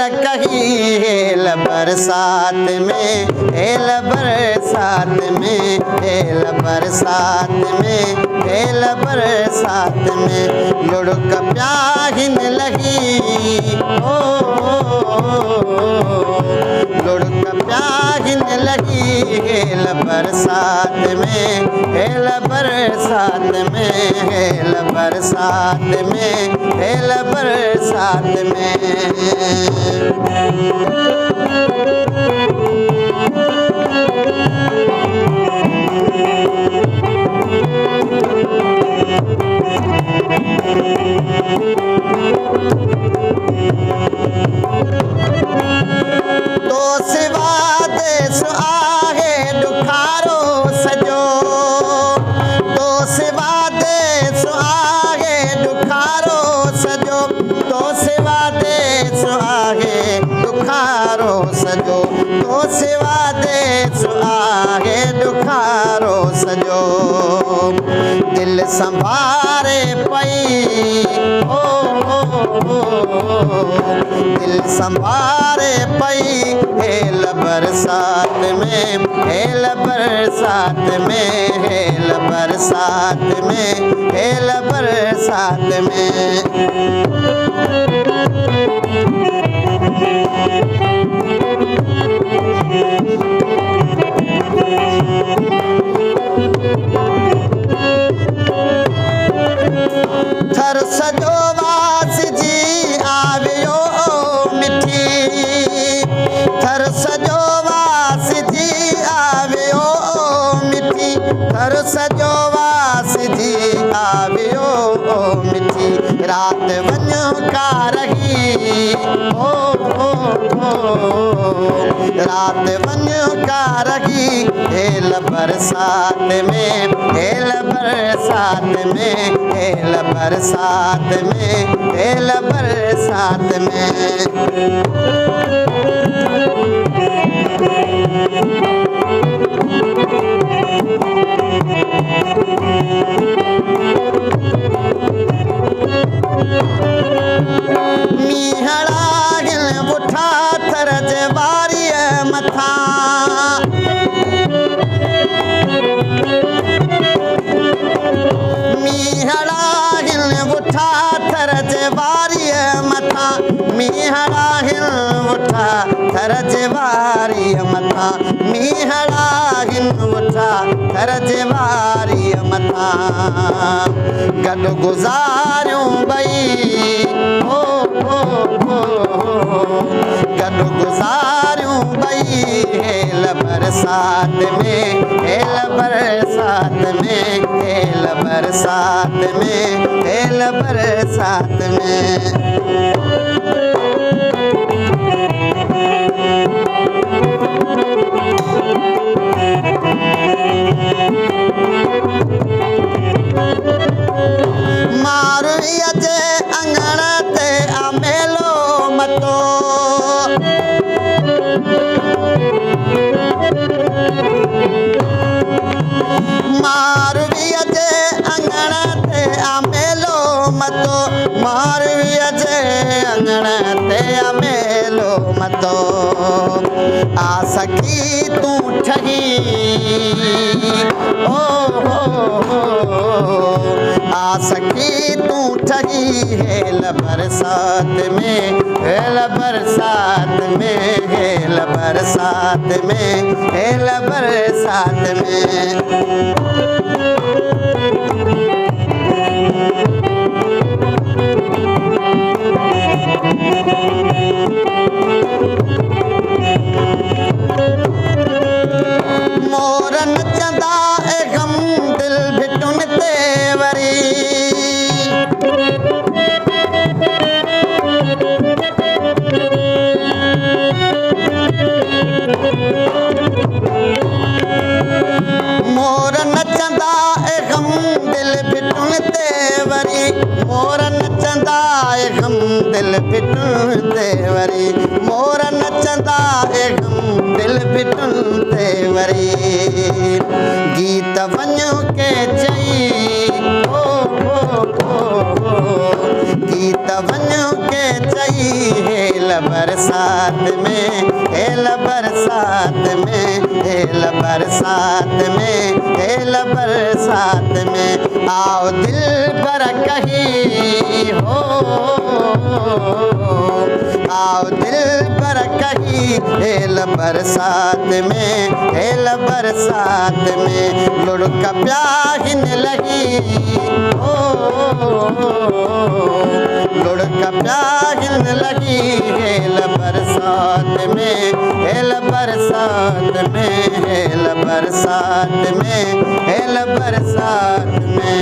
कही हेल बरसात में, हेल बरसात में, हेल बरसात में, हेल बरसात में। लुढ़क प्याहिन लगी ओ लुढ़क प्याहिन लगी हेल बरसात में, हेल बरसात में, हेल बरसात में, हेल बरसात में। तो सिवा देश आहे दुखारो सजो, तो सिवा देश आहे दुखारो सजो, तो सिवा देश आहे दुखारो सजो, तो सिवा देश आहे दुखारो सजो। दिल संभारे पई दिल संभारे पई हेल बरसात में, हेल बरसात में, हेल बरसात में, हेल बरसात में। थर सजो वास जी आवियो मिठी, थर सजो वास जी आवियो मिठी, थर सजो वास जी आवियो मिठी। रात वञो का रही रात वञो का रही हेल बरसात में, हेल बरसात में, हेल बरसात में, हेल बरसात में। मीहड़ा हिल उठा थर जवारी मथा, मीहड़ा हिल उठा थर जवारी मथा, मीहड़ा हिल उठा थर जवारी मथा, मीहड़ा हिल उठा थर जवारी मथा। गॾु गुज़ारियूं ॿई गॾु गुज़ारियूं ॿई हेल बरसात में, हेल बरसात में, हेल बरसात में, हेल बरसात में। मारवीअ जे अंगण ते अमेलो मतो, मारवीअ जे अंगण ते अमेलो मतो, मारवीअ जे अंगण ते अमेलो मतो। आ सखी तूं ठही आ सखी तूं ठही हेल बरसात में, हेल बरसात में, हेल बरसात में, हेल बरसात में। मोर नचंदा ए गम दिल भिटुन ते वरी, मोर नचंदा ए गम दिल भिटुन ते वरी, मोर नचंदा ए गम दिल भिटुन ते वरी, मोर नचंदा ए गम दिल भिटुन ते वरी। गीत वञो के चई गीत वञो के चई हेल हेल बरसात में, हेल बरसात में, हेल बरसात में, हेल बरसात में। आओ दिल पर कहीं हो, आओ दिल पर कहीं, हेल बरसात में, हेल बरसात में। लुढ़क प्याहिन लगी हो, लुढ़क प्याहिन लगी, हेल बरसात में, हेल बरसात में, हेल बरसात में, हेल बरसात में।